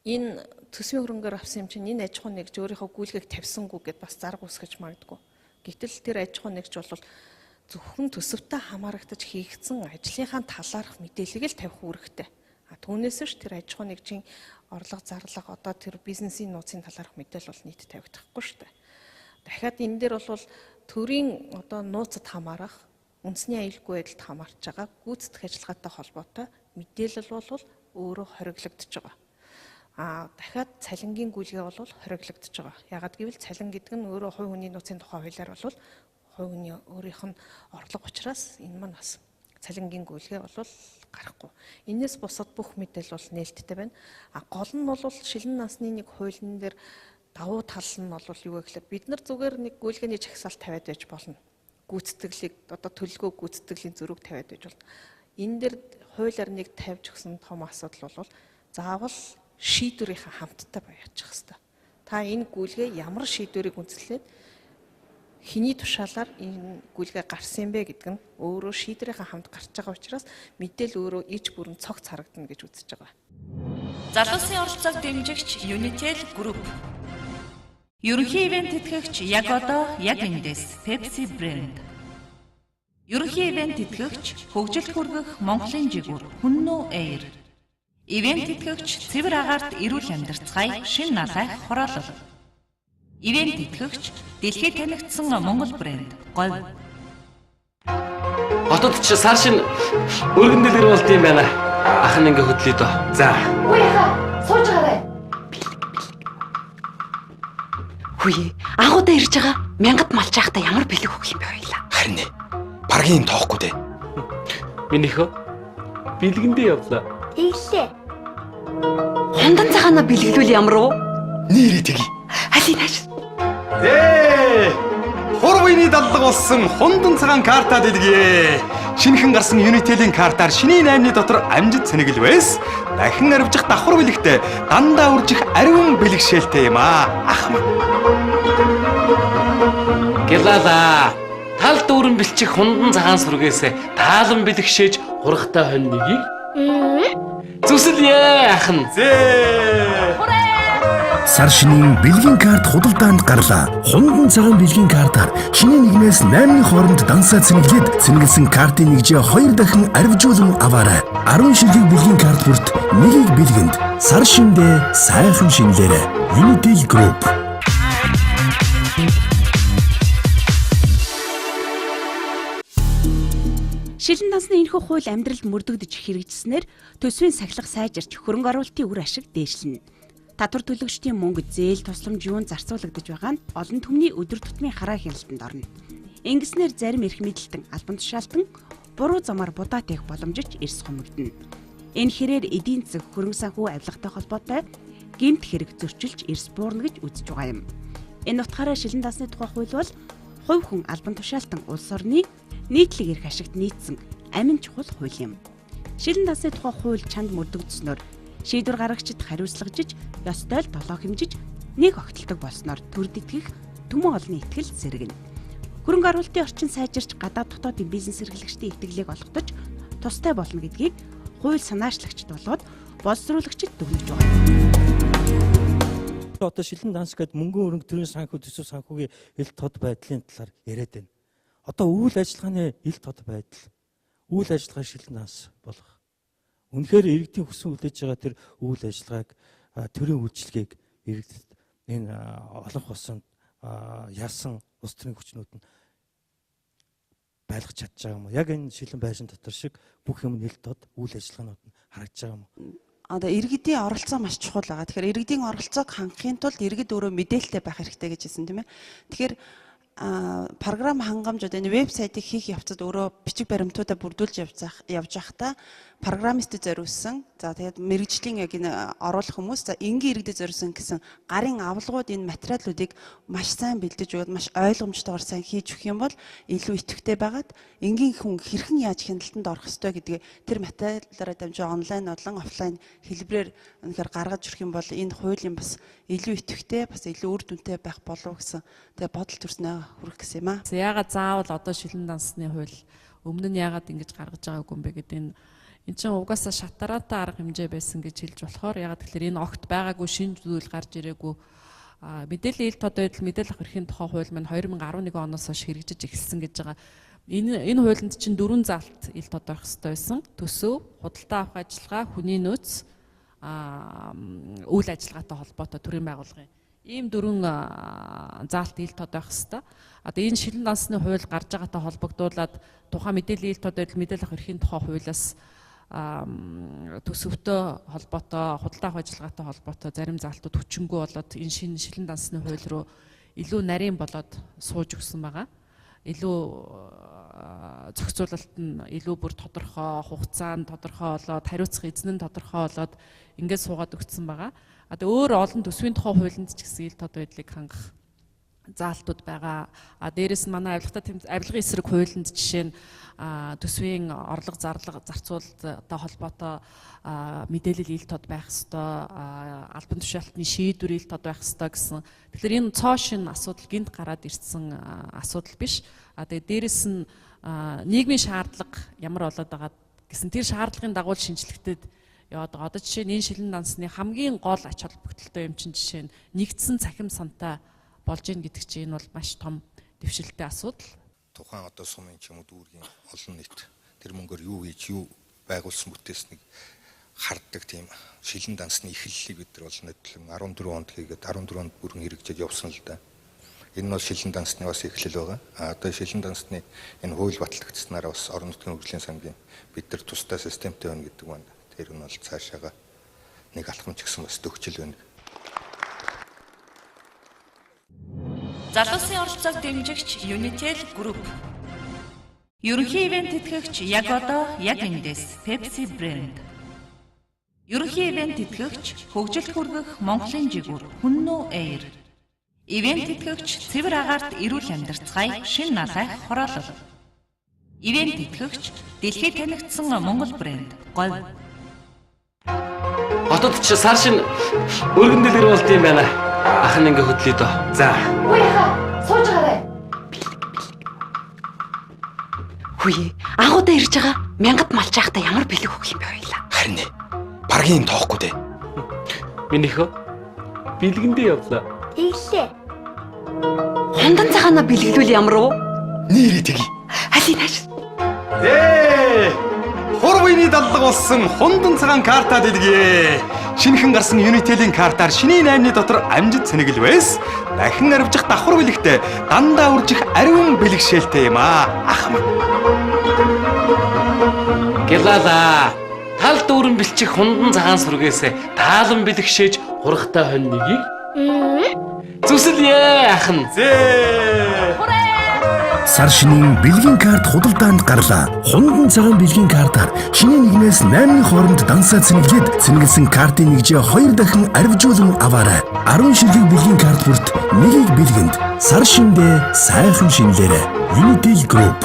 энэ төсвийн хөрөнгөөр авсан юм чинь энэ аж ахуй нэгж өөрийнхөө гүйлгээг тавьсангүй гэд бас зарг үсгэж магадгүй. Гэтэл тэр аж ахуй нэгж бол зөвхөн төсөвтэй хамаарагдаж хийгдсэн ажлынхаа талаарх мэдээллийг л тавих үүрэгтэй. Түүнээс ш тэр аж ахуй нэгжийн орлого зарлага одоо тэр бизнесийн нууцын талаарх мэдээлэл бол нийт тавигдахгүй шүү дээ. Дахиад энэ дээр бол төрийн одоо нууцад хамаарах үндэсний аюулгүй байдалд хамаарч байгаа гүйцэтгэх ажиллагаатай холбоотой мэдээлэл бол өөрөө хориглогдож байгаа. Дахиад цалингийн гүйлгээ бол хориглогдож байгаа. Ягаад гэвэл цалин гэдэг нь өөрөө хувь хүний нууцын тухай хуулиар бол хувь хүний өөрийнх нь орлого учраас энэ маань бас цалингийн гүйлгээ бол гарахгүй. Энээс бусад бүх мэдээлэл бол нээлттэй байна. Гол нь бол шилэн насны нэг хуулийн дээр давуу тал нь бол юу вэ гэхээр бид нар зүгээр нэг гүйлгээний жагсаалт тавиад байж болно. Гүйцэтгэлийг одоо төлөлгөө гүйцэтгэлийн зөрүүг тавиад байж болно. Энэ дээр хуулиар нэг тавьж өгсөн том асуудал бол заавал шийдвэрийнхаа хамттай баяжчих хэвээр. Та энэ гүйлгээ ямар шийдвэрийг үндэслээд хиний тушаалаар энэ гүйлгээ гарсан бэ гэдэг нь өөрөө шийдвэрийнхаа хамт гарч байгаа учраас мэдээлэл өөрөө иж бүрэн цогц харагдана гэж үзэж байгаа. Залуусын оролцоог дэмжигч Unitel Group. Ерөнхий ивент тэтгэгч яг одоо яг эндээс Pepsi брэнд. Ерөнхий ивент тэтгэгч хөгжилд хүргэх Монголын жигүүр Хүннү Air. Ивент тэтгэгч цэвэр агаарт эрүүл амьдарцгаая шин налайх хороолол. Ивент тэтгэгч дэлхийд танигдсан Монгол брэнд Говь. Хотод ч сар шин өргөн дэлгэр болд юм байна. Ах нь ингээ хөдлөе дөө. За. Үгүй яха, сууж гараа. Хүй, агуудаа ирж байгаа мянгат малчаахта ямар бэлэг өгөх юм бэ хоёлаа. Харин Баргийн тоохгүй дээ. Минийхөө бэлгэндээ явлаа. Иглээ. Хундан цагаана бэлгэлвэл ямар уу? Нэрээ тгий. Алийг хааш. Хурвыны дадлаг болсон хундан цагаан карта дэлгье. Шинэхэн гарсан Unitel-ийн картаар шинийн 8-ны дотор амжид цэнэглвэс. Дахин арвжих давхар бэлэгтэй дандаа үржих ариун бэлэгшээлтэй юм аа. Ахмаа. Гэлала. Тал дүүрэн бэлчих хундан цагаан сүргээс таалан бэлэгшээж хургтай хонь нэгийг зүсэлье ахын. Сар шинийн бэлгийн карт худалдаанд гарлаа. Хундан цагаан бэлгийн картаар чиний нэгнээс 8-ны хооронд дансаа цэнэглээд цэнэглэсэн картын нэгжээ 2 дахин арвижуулан аваарай. 10 шилдэг бэлгийн карт бүрт нэгийг бэлгэнд. Сар шиндээ сайхан шинлээрэ. Unitel Group. Шилэн дансны энэхүү хууль амьдралд мөрдөгдөж хэрэгжснээр төсвийн сахилга сайжирч хөрөнгө оруулалтын үр ашиг дээшлэнэ. Татвар төлөгчдийн мөнгө зээл тусламж юунд зарцуулагдаж байгаа нь олон түмний өдөр тутмын хараа хяналтанд орно. Ингэснээр зарим эрх мэдэлтэн албан тушаалтан буруу замаар будаа тавих боломжич эрс хумигдана. Энэ хэрээр эдийн засаг хөрөнгө санхүү авилгатай холбоотой гэмт хэрэг зөрчилж эрс буурна гэж үзэж байгаа юм. Энэ утгаараа шилэн дансны тухай хууль бол хувь хүн албан тушаалтан улс орны нийтлэг эрх ашигт нийцсэн амин чухал хууль юм. Шилэн дансны тухай хууль чанд мөрдөгдснөөр шийдвэр гаргагчид хариуцлагажиж, ёстой л долоо хэмжиж нэг огтлдог болсноор төрд итгэх түмэн олонний итгэл сэргэнэ. Хөрөнгө оруулалтын орчин сайжирч гадаад дотоодын бизнес эрхлэгчдийн итгэлийг олгодож тустай болно гэдгийг хууль санаачлагчд болгоод боловсруулагчид дүгнэж байгаа. Одоо шилэн данс гэдэг мөнгөн өрөнгө төрийн санхүү төсөв санхүүгийн ил тод байдлын талаар яриад байна. Одоо үйл ажиллагааны ил тод байдал, үйл ажиллагаа шилэн данс болох. Үнэхээр иргэдийн хүссэн хүлээж байгаа тэр үйл ажиллагааг төрийн үйлчлэгийг иргэдэд энэ олонх болсон яасан улс төрийн хүчнүүд нь байлгах чадж байгаа юм уу? Яг энэ шилэн байшин дотор шиг бүх юм ил тод үйл ажиллагаанууд нь харагдж байгаа юм уу? Одоо иргэдийн оролцоо маш чухал байгаа. Тэгэхээр иргэдийн оролцоог хангахын тулд иргэд өөрөө мэдээлэлтэй байх хэрэгтэй гэж хэлсэн тийм ээ. Тэгэхээр програм хангамжууд энэ вебсайтыг хийх явцад өөрөө бичиг баримтуудаа бүрдүүлж явж байхдаа программистд зориулсан. За тэгээд мэрэгжлийн яг энэ оруулах хүмүүс за энгийн иргэдэд зориулсан гэсэн гарын авалгууд энэ материалуудыг маш сайн бэлдэж өгөөд маш ойлгомжтойгоор сайн хийж өгөх юм бол илүү идэвхтэй байгаад энгийн хүн хэрхэн яаж хяналтанд орох ёстой гэдгийг тэр материалаараа дамжуулан онлайн болон офлайн хэлбэрээр үнэхээр гаргаж ирэх юм бол энэ хуулийн бас илүү идэвхтэй бас илүү үр дүнтэй байх болов гэсэн тэгээд бодол төрснөө хүрэх гэсэн юм аа. Яагаад заавал одоо шилэн дансны хууль өмнө нь яагаад ингэж гаргаж байгаагүй юм бэ гэдэг энэ чинь угаасаа шатараатай арга хэмжээ байсан гэж хэлж болохоор яагаад тэгэхээр энэ огт байгаагүй шинэ зүйл гарч ирээгүй мэдээллийн ил тод байдал мэдээлэл авах эрхийн тухай хууль маань 2011 оноос хойш хэрэгжиж эхэлсэн гэж байгаа. Энэ хуулинд чинь 4 заалт ил тод байх хэрэгтэй байсан. Төсөв, худалдаа авах ажиллагаа, хүний нөөц, үйл ажиллагаатай холбоотой төрийн байгууллагын ийм 4 заалт ил тод байх хэрэгтэй. Одоо энэ шилэн дансны хууль гарч байгаатай холбогдуулаад тухайн мэдээллийн ил тод байдал мэдээлэл авах эрхийн тухай хуулиас төсөвтэй холбоотой худалдаа авах ажиллагаатай холбоотой зарим заалтууд хүчингүй болоод энэ шинэ шилэн дансны хууль руу илүү нарийн болоод сууж өгсөн байгаа. Илүү зохицуулалт нь илүү бүр тодорхой хугацаанд тодорхой болоод хариуцах эзэн нь тодорхой болоод ингээд суугаад өгсөн байгаа. Одоо өөр олон төсвийн тухай хуулинд ч гэсэн ил тод байдлыг хангах заалтууд байгаа. Дээрээс нь манай авилгын эсрэг хуулинд жишээ нь төсвийн орлого зарлага зарцуулалттай холбоотой мэдээлэл ил тод байх ёстой, албан тушаалтны шийдвэр ил тод байх ёстой гэсэн. Тэгэхээр энэ цоо шин асуудал гинт гараад ирсэн асуудал биш. Тэгээд дээрээс нь нийгмийн шаардлага ямар болоод байгаа гэсэн тэр шаардлагын дагуу шинжлэхтэд яваад байгаа. Одоо жишээ нь энэ шилэн дансны хамгийн гол ач холбогдолтой юм чинь жишээ нь нэгдсэн цахим сантай болж ийн гэдэг чинь энэ бол маш том дэвшилттэй асуудал. Тухайн одоо сумын ч юм уу дүүргийн олон нийт тэр мөнгөөр юу хийж юу байгуулсан бүтээснийг харддаг тийм шилэн дансны эхлэлийг бид нар бол нийтлэн 14 онд хийгээд 14 онд бүрэн хэрэгжиж явсан л да. Энэ нь шилэн дансны бас эхлэл байгаа. Одоо шилэн дансны энэ хууль батлагдсанаар бас орон нутгийн хөгжлийн сангийн бид нар тусдаа системтэй байна гэдэг маань тэр нь бол цаашаага нэг алхамч гэсэн бас төгжил байна. Залуусын оролцоог дэмжигч Unitel Group Ерөнхий ивент тэтгэгч яг одоо яг эндээс Pepsi брэнд. Ерөнхий ивент тэтгэгч хөгжилд хүргэх Монголын жигүүр Хүннүү Air. Ивент тэтгэгч цэвэр агаарт эрүүл амьдарцгаая шин налайх хороолол. Ивент тэтгэгч дэлхийд танигдсан Монгол брэнд Говь. Хотод ч сар шин өргөн дэлгэр болд юм байна. Ах нь ингээ хөдлөе дөө. За. Үгүй яха. Сууж гараа. Хүй, агуудаа ирж байгаа. Мянгат малч байхдаа ямар бэлэг өгөх юм бэ хоёлаа. Харин ээ. Баргийн юм тоохгүй дээ. Минийхөө бэлгэндээ явлаа. Ийлээ. Хундан цагаана бэлгэлүүл ямар уу? Нэрээ тгий. Алин хааш. Хурвыны даллага болсон хундан цагаан карта дэлгэе. Шинэхэн гарсан Unitel-ийн картаар шинийн 8-ны дотор амжид цэнэглэвээс дахин арвжих давхар бэлэгтэй дандаа үржих ариун бэлэгшээлтэй юм аа. Ах минь. Гэлала. Тал дүүрэн бэлчих хундан цагаан сүргээс таалан бэлэгшээж хургахтай хонь нэгийг зүсэлье ах нь. Сар шинийн бэлгийн карт худалдаанд гарлаа. Хундан цагаан бэлгийн картаар шинийн 1-ээс 8-ны хооронд дансаа цэнэглээд цэнэглэсэн картын нэгжээ 2 дахин арвижуулан аваарай. 10 ширхэг бэлгийн карт бүрт нэгийг бэлгэнд сар шиндээ сайхан шинлээрэ. Unitel Group.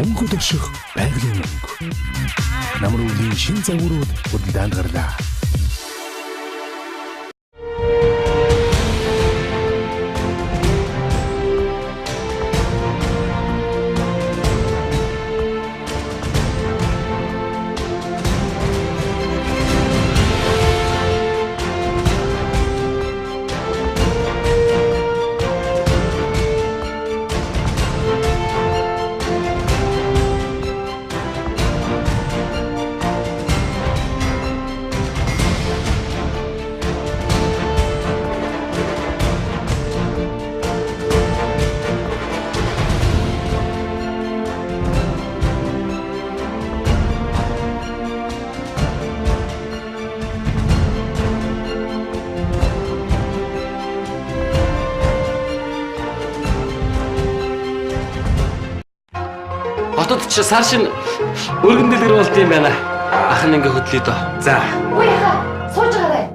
Монгол өшөх байгалийн мөнгө. Намруулын шин загварууд худалдаанд гарлаа. Хотод ч сар шин өргөн дэлгэр болд юм байна. Ах нь ингээ хөдлөе дөө. За. Үгүй яха. Сууж гараа.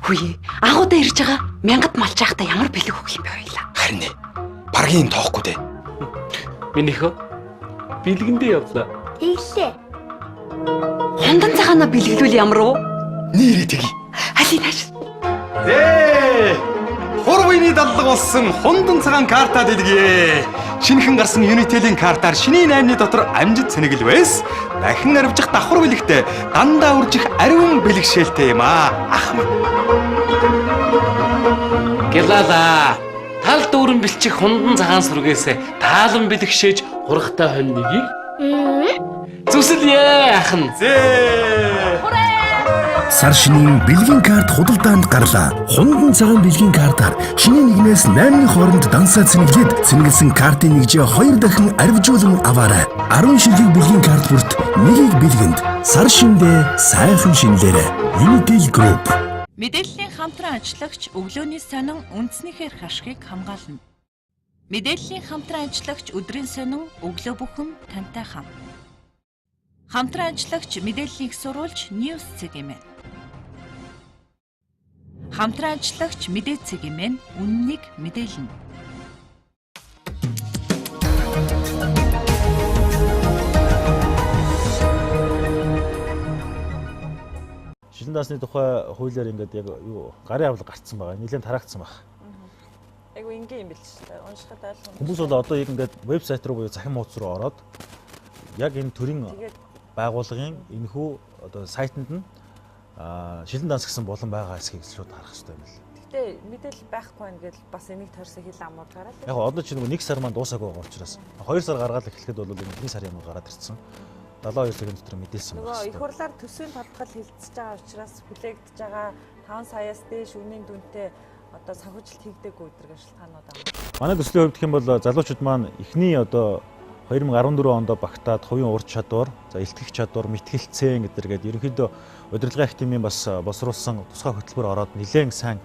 Хүй, агуудаа ирж байгаа. Мянгат малч байхдаа ямар бэлэг өгөх юм бэ хоёлаа. Харин ээ. Баргийн юм тоохгүй дээ. Минийхөө бэлгэндээ явлаа. Ийлээ. Хундан цагаана бэлгэлүүл ямар уу? Нэрээ тгий. Алин хааш. Хурвыны даллага болсон хундан цагаан карта дэлгэе. Шинэхэн гарсан Unitel-ийн картаар шинийн 8-ны дотор амжид цэнэглэвээс дахин арвжих давхар бэлэгтэй дандаа үржих ариун бэлэгшээлтэй юм аа. Ах минь. Гэлала. Тал дүүрэн бэлчих хундан цагаан сүргээс таалан бэлэгшээж хургахтай хонь нэгийг зүсэлье ах нь. Сар шинийн бэлгийн карт худалдаанд гарлаа. Хундан цагаан бэлгийн картаар шинийн 1-ээс 8-ны хооронд дансаа цэнэглээд цэнэглэсэн картын нэгжээ 2 дахин арвижуулан аваарай. 10 ширхэг бэлгийн карт бүрт нэгийг бэлгэнд сар шиндээ сайхан шинлээрэ. Unitel Group. Мэдээллийн хамтран ажиллагч өглөөний сонин үндснийхэр хашхыг хамгаална. Мэдээллийн хамтран ажиллагч өдрийн сонин өглөө бүхэн тантай хам. Хамтран ажиллагч мэдээллийг сурвалж News цэгэмэн. Хамтран ажиллагч мэдээ цэгэмэн үннийг мэдээлнэ. Шилэн даасны тухай хуулиар ингээд яг юу гарын авлага гарцсан байгаа. Нэлээд тараагдсан байна. Айгу ингийн юм бэлч шүү дээ. Уншихад ойлгомжтой. Хүмүүс бол одоо яг ингээд вебсайт руу буюу захин хуудас руу ороод яг энэ төрийн байгууллагын энэхүү одоо сайтанд нь шилэн данс гэсэн болон байгаа эсхийг шууд харах хэрэгтэй юм байна. Гэтэ мэдээлэл байхгүй байна гэдэл бас энийг тойрсон хил амууд гараад. Яг одоо ч нэг сар маань дуусаагүй байгаа учраас 2 сар гаргаад эхлэхэд бол энэ 1 сарын юмуд гараад ирсэн. 72 цагийн дотор мэдээлсэн байна. Нөгөө их хурлаар төсвийн тодтгол хилцэж байгаа учраас хүлээгдэж байгаа 5 саяас дээш үнийн дүнтэй одоо санхүүжилт хийгдээгүй өдрөг шалтгаанууд байна. Манай төслийн хувьд гэх юм бол залуучууд маань эхний одоо 2014 онд багтаад хувийн ур чадвар, за илтгэх чадвар, мэтгэлцэн гэдэргээд ерөнхийдөө удирдлагын их тимийн бас босруулсан тусгай хөтөлбөр ороод нэлээд сайн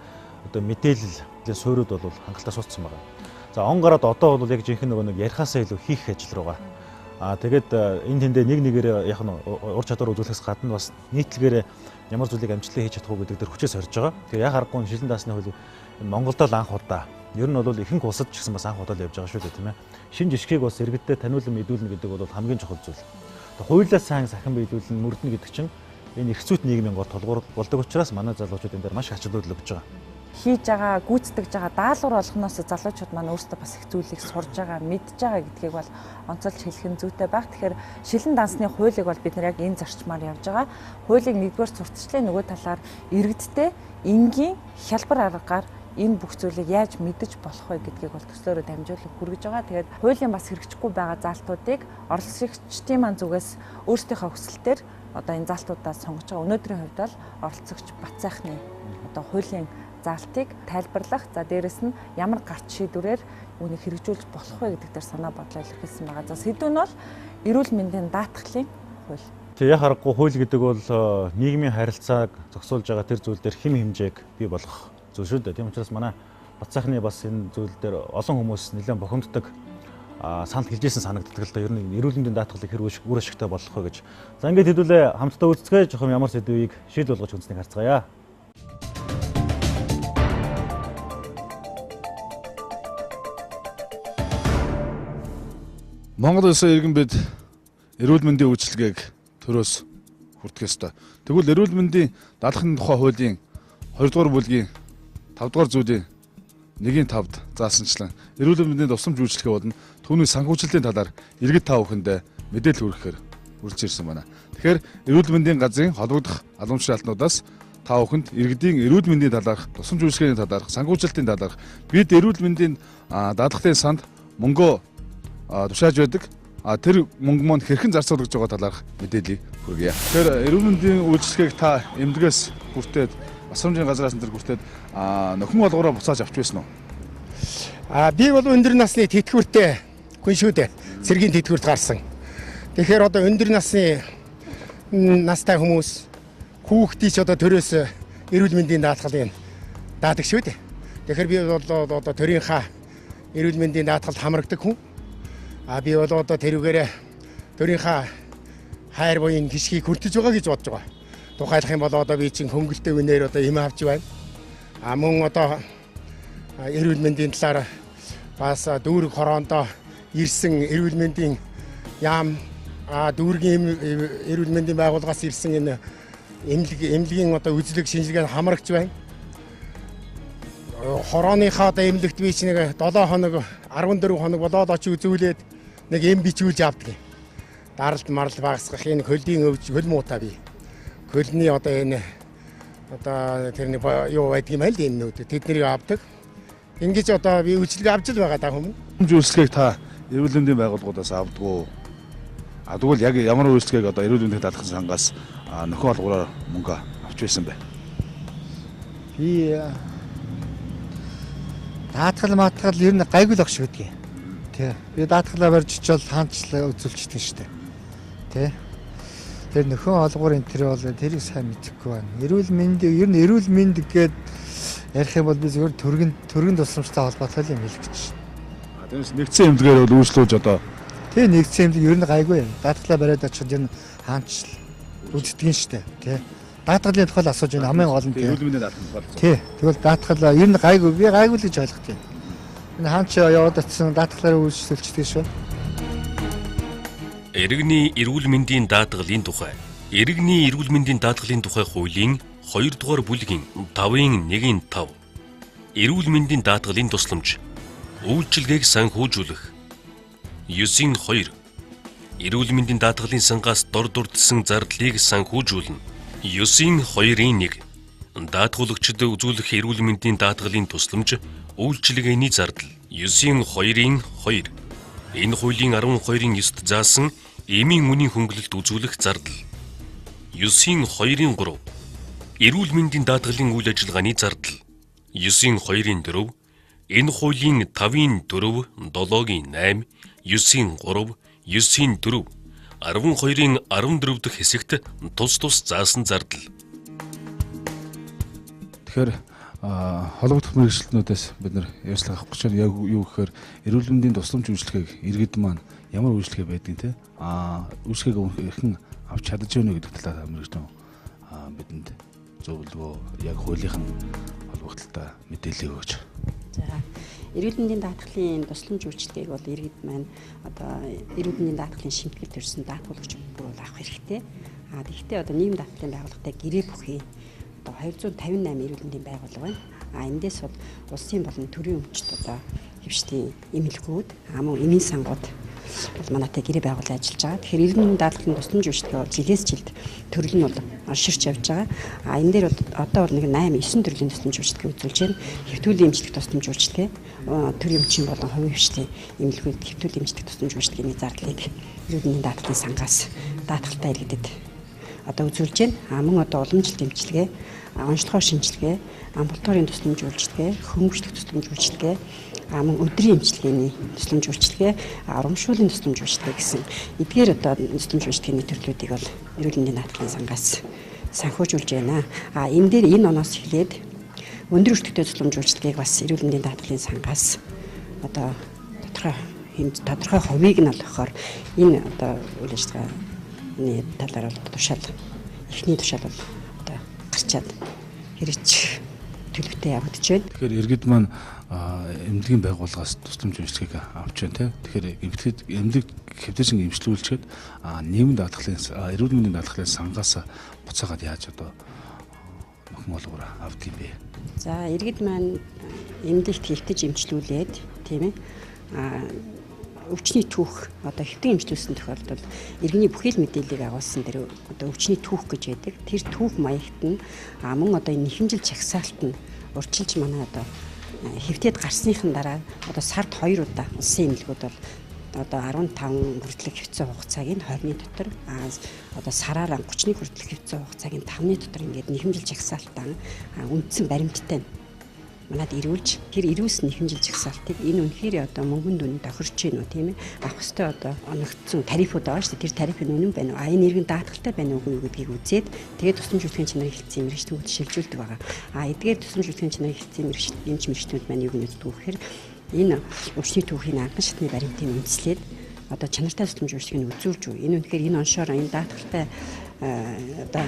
одоо мэдээлэл суурьуд бол хангалттай суудсан байгаа. За он гараад одоо бол яг жинхэнэ нөгөө нэг ярихаасаа илүү хийх ажил руугаа. Тэгээд энэ тэндээ нэг нэгээр яг нь ур чадвар үзүүлэхээс гадна бас нийтлэгээр ямар зүйлийг амжилттай хийж чадах уу гэдэг дээр хүчээс орж байгаа. Тэгээ яг харахгүй шилэн даасны хуулийг Монголд л анх удаа ер нь бол ихэнх улсад ч гэсэн бас анх удаа л явж байгаа шүү дээ, тийм ээ. Шинэ жишгийг бас иргэдэд таниулан мэдүүлнэ гэдэг бол хамгийн чухал зүйл. Хуулиа сайн сахин биелүүлэн мөрднө гэдэг чинь энэ эрх зүйт нийгмийн гол тулгуур болдог учраас манай залуучууд энэ дээр маш ач холбогдол өгч байгаа. Хийж байгаа, гүйцэтгэж байгаа даалгавар болгоноос залуучууд маань өөрсдөө бас их зүйлийг сурж байгаа, мэдж байгаа гэдгийг бол онцолж хэлэх нь зүйтэй баг. Тэгэхээр шилэн дансны хуулийг бол бид нар яг энэ зарчмаар явж байгаа. Хуулийг нэгдүгээр сурталчлалын нөгөө талаар иргэдтэй энгийн хялбар аргаар энэ бүх зүйлийг яаж мэдэж болох вэ гэдгийг бол төслөөрөө дамжуулан хүргэж байгаа. Тэгээд хуулийн бас хэрэгжихгүй байгаа заалтуудыг оролцогчдын маань зүгээс өөрсдийнхөө хүсэлтээр одоо энэ заалтуудаа сонгож байгаа. Өнөөдрийн хувьд бол оролцогч бат сайхны одоо хуулийн заалтыг тайлбарлах, за дээрэс нь ямар гарт шийдвэрээр үүнийг хэрэгжүүлж болох вэ гэдэг дээр санаа бодлоо илэрхийлсэн байгаа. За сэдв нь бол эрүүл мэндийн даатгалын хууль. Тэгээ яг харахгүй хууль гэдэг бол нийгмийн харилцааг зохицуулж байгаа тэр зүйл дээр хэм хэмжээг бий болгох зүйл шүү дээ. Тийм учраас манай бат сайхны бас энэ зүйл дээр олон хүмүүс нэлээд бохомддог санал хэлжсэн санагддаг л да. Ер нь эрүүл мэндийн даатгалыг хэр үр ашигтай болох вэ гэж. За ингээд хэдүүлээ хамтдаа үздэгэ жоохон ямар сэдвийг шийдэл болгож үзнийг харцгаая. Монгол улсын иргэн бид эрүүл мэндийн үйлчилгээг төрөөс хүртэх ёстой. Тэгвэл эрүүл мэндийн даатгалын тухай хуулийн 2 дугаар бүлгийн 5 дугаар зүйлийн 1-5-д заасанчлан эрүүл мэндийн тусламж үйлчилгээ болон түүний санхүүжилтийн талаар иргэд та бүхэндээ мэдээлэл хүргэхээр үргэлж ирсэн байна. Тэгэхээр эрүүл мэндийн газрын холбогдох аламжиралтнуудаас та бүхэнд иргэдийн эрүүл мэндийн талаарх, тусламж үйлчилгээний талаарх, санхүүжилтийн талаарх бид эрүүл мэндийн даатгалын санд мөнгөө тушааж байдаг. Тэр мөнгө маань хэрхэн зарцуулагдж байгаа талаарх мэдээллийг хүргье. Тэгэхээр эрүүл мэндийн үйлчилгээг та эмнэлгээс хүртээд басрамжийн газраас энэ хүртээд нөхөн болгоороо буцааж авч байсан уу? Би бол өндөр насны тэтгэвртэй хүн шүү дээ. Цэргийн тэтгэврт гарсан. Тэгэхээр одоо өндөр насны настай хүмүүс хүүхдийн ч одоо төрөөс эрүүл мэндийн даатгалыг даадаг шүү дээ. Тэгэхээр би бол одоо төрийнхаа эрүүл мэндийн даатгалд хамрагдаг хүн. Би бол одоо тэрүүгээрээ төрийнхаа хайр буян гişгийг хүртэж байгаа гэж бодож байгаа. Тухайлах юм бол одоо би чинь хөнгөлтэй үнээр одоо эм авч байна. Мөн одоо эрүүл мэндийн талаар бас дүүрэг хороондоо ирсэн эрүүл мэндийн яам дүүргийн эрүүл мэндийн байгууллагаас ирсэн энэ эмнэлгийн одоо үзлэг шинжилгээнд хамрагч байна. Хорооныхаа одоо эмнэлэгт би чинь нэг 7 хоног 14 хоног болоод очиж үзүүлээд нэг эм бичүүлж авдаг. Даралт марл багасгах энэ хөлдийн өвж хөл муута би. Хөлний одоо энэ одоо тэрний юу байдгийг мэл эмнүүд тэднийг авдаг. Ингэж одоо би үйлчлэг авч л байгаа та хүмүүс. Үйлчлэгийг та эрүүл мэндийн байгууллагуудаас авдаггүй. Тэгвэл яг ямар үйлчлэгийг одоо эрүүл мэндийн даатгалын сангаас нөхөн олгороор мөнгө авч байсан бэ? Би даатгал ер нь гайгүй л ах шүү дээ. Тэ. Би даатгалаа барьж очивол хаанчлаа үзүүлчихдэг шүү дээ. Тэ. Тэр нөхөн олгоор энэ төр бол тэрийг сайн мэдэхгүй байна. Эрүүл мэнд ер нь эрүүл мэнд гээд ярих юм бол би зөвхөн төргөн тусламжтай холбоотой юм хэлэх гэж. Тэрс нэгдсэн эмнэлгээр бол үйлчлүүлж одоо Тэ нэгдсэн эмнэлэг ер нь гайгүй юм. Даатгалаа бариад очивол ер нь хаанчл үздэг нь шүү дээ. Тэ. Даатгалын тухай асууж байна хамгийн гол нь эрүүл мэндийн даатгал бол. Тий. Тэгвэл даатгал ер нь гайгүй би гайгүй л гэж ойлгохгүй. Энэ хаанч яваад очсон даатгалаар үйлчлүүлчихдэг шүү. Иргэний эрүүл мэндийн даатгалын тухай. Иргэний эрүүл мэндийн даатгалын тухай хуулийн 2 дугаар бүлгийн 5-1-5 эрүүл мэндийн даатгалын тусламж үйлчилгээг санхүүжүүлэх 9-2 эрүүл мэндийн даатгалын сангаас дурдсан зардлыг санхүүжүүлнэ 9-2-1 даатгуулагчид үзүүлэх эрүүл мэндийн даатгалын тусламж үйлчилгээний зардал 9-2-2 энэ хуулийн 12-ын 9-т заасан эмийн үнийн хөнгөлөлт үзүүлэх зардал 9-2-3 эрүүл мэндийн даатгалын үйл ажиллагааны зардал 9-2-4 энэ хуулийн 5-ын 4, 7-гийн 8, 9-ийн 3, 9-ийн 4, 12-ын 14 дахь хэсэгт тус заасан зардал. Тэгэхээр холбогдох мэргэжилтнүүдээс бид нар ярьцлага авах гэж байна. Яг юу гэхээр эрүүл мэндийн тусламж үйлчилгээг иргэд маань ямар үйлчилгээ байдгийг те үйлчилгээг хэрхэн авч чадж байна гэдэг талаар мэргэжлэн бидэнд зөвлөгөө яг хуулийнхан холбогдлолтой мэдээлэл өгөөч. За эрүүл мэндийн даатгалын тусламж үйлчилгээг бол иргэд маань одоо эрүүл мэндийн даатгалын шимтгэл төрсэн даатгуулагч бүр авах хэрэгтэй. Тэгэхдээ одоо нийгэм даатгалын байгууллагатай гэрээ бүхий одоо 258 эрүүл мэндийн байгууллага байна. Эндээс бол улсын болон төрийн өмчт одоо хэвшлийн эмнэлгүүд мөн эмийн сангууд бол манайтай гэрээ байгуулан ажиллаж байгаа. Тэгэхээр эрүүл мэндийн даатгалын тусламж үйлчилгээ бол жилээс жилд төрөл нь бол ширч явж байгаа. Энэ дээр одоо бол нэг 8-9 төрлийн тусламж үйлчилгээ үзүүлж байна. Хэвтүүлэн эмчлэх тусламж үйлчилгээ, төрийн өмчийн болон хувийн хэвшлийн эмнэлгүүд хэвтүүлэн эмчлэх тусламж үйлчилгээний зардлыг эрүүл мэндийн даатгалын сангаас даатгалтай иргэдэд одоо үзүүлж байна. Мөн одоо уламжлалт эмчилгээ, онцлогоо шинжилгээ, амбулаторийн тусламж үйлчилгээ, хөнгөлөлт тусламж үйлчилгээ, мөн өдрийн эмчилгээний тусламж үйлчилгээ, урамшууллын тусламж үйлчилгээ гэсэн эдгээр одоо тусламж үйлчилгээний төрлүүдийг бол эрүүл мэндийн даатгалын сангаас санхүүжүүлж байна. Энэ дээр энэ оноос эхлээд өндөр өртөгтэй тусламж үйлчилгээг бас эрүүл мэндийн даатгалын сангаас одоо тодорхой хувийг нь олгохоор энэ одоо үйл ажиллагааны талаар бол эхний тушаал бол одоо гарчаад хэрэгж төлөвтэй явагдаж байна. Тэгэхээр иргэд маань эмнэлгийн байгууллагаас тусламж үйлчилгээг авч байна те. Тэгэхээр эмнэлэг хэвтэлшин эмчлүүлчихэд нийгмийн даатгалын эрүүл мэндийн даатгалын сангаас буцаагаад яаж одоо нөхөн олгоор авдаг юм бэ? За иргэд маань эмнэлэгт хэвтэж эмчлүүлээд тийм ээ өвчний түүх одоо хэвтэн эмчлүүлсэн тохиолдолд иргэний бүхэл мэдээллийг агуулсан дээр одоо өвчний түүх гэж байдаг. Тэр түүх маягт нь мөн одоо энэ нэхэмжил чагсаалт нь урьдчилж манай одоо хэвтээд гарсныхан дараа одоо сард 2 удаа улсын эмнэлгүүд бол одоо 15 хүртэлх хэвцээ хугацааг нь 20-ны дотор одоо сараараа 30-ны хүртэлх хэвцээ хугацааг нь 5-ны дотор ингээд нэхэмжил чагсаалтаа үндсэн баримттай манад ирүүлж тэр ирүүлсэн нэхэмжил чагсаалтыг энэ үнэхээр одоо мөнгөн дүн тохирч гинүү тийм ээ авах ёстой одоо оногдсон тарифууд байгаа шүү дээ. Тэр тарифын үнэн байна уу? Энэ иргэн даатгалтай байна уугүй гэдгийг үзээд тэгээд тусламж үйлчилгээний чанарыг хэлцэн мэрэгчтүүд шилжүүлдэг байгаа. Эдгээр тусламж үйлчилгээний чанарыг хэлцэн эмч мэрэгчтүүд маань юу гэж дүүхээр энэ өвчний түүхийн анхан шатны баримтыг үндэслээд одоо чанартай тусламж үйлчилгээний үзүүлж үү. Энэ үнэхээр энэ оншоор энэ даатгалтай одоо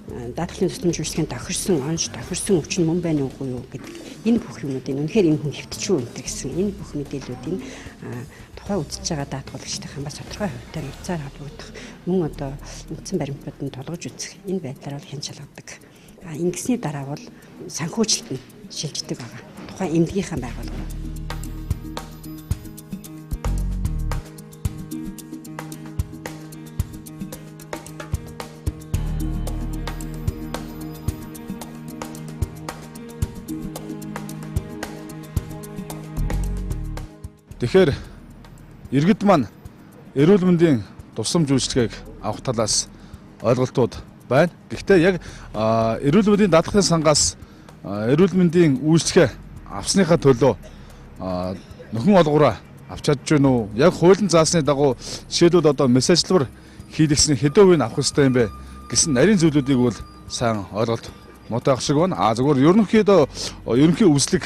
даатгалын тусламж үйлчилгээнд тохирсон өвчин мөн байна уугүй юу гэдэг энэ бүх юмнуудыг үнэхээр энэ хүн хэвтчихүү энэ гэсэн энэ бүх мэдээллүүдийг тухай үзэж байгаа даатгуулагчдын бас тодорхой хувьтай нууцаар холбогдох мөн одоо үндсэн баримтуудыг тулгаж үзэх энэ байдлаар бол хянж шалгадаг. Ингэсний дараа бол санхүүжилт нь шилждэг байгаа. Тухайн эмнэлгийнхаа байгууллага. Тэгэхээр иргэд маань эрүүл мэндийн тусламж үйлчилгээг авах талаас ойлголтууд байна. Гэхдээ яг эрүүл мэндийн даатгалын сангаас эрүүл мэндийн үйлчилгээ авсныхаа төлөө нөхөн олгороо авч чадж байна уу? Яг хуулийн заасны дагуу жишээлбэл одоо мессежлбар хийлгэсний хэдэн хувийг авах хэрэгтэй юм бэ гэсэн нарийн зүйлүүдийг бол сайн ойлголт муутай ах шиг байна. Зөвхөн ерөнхий үслэг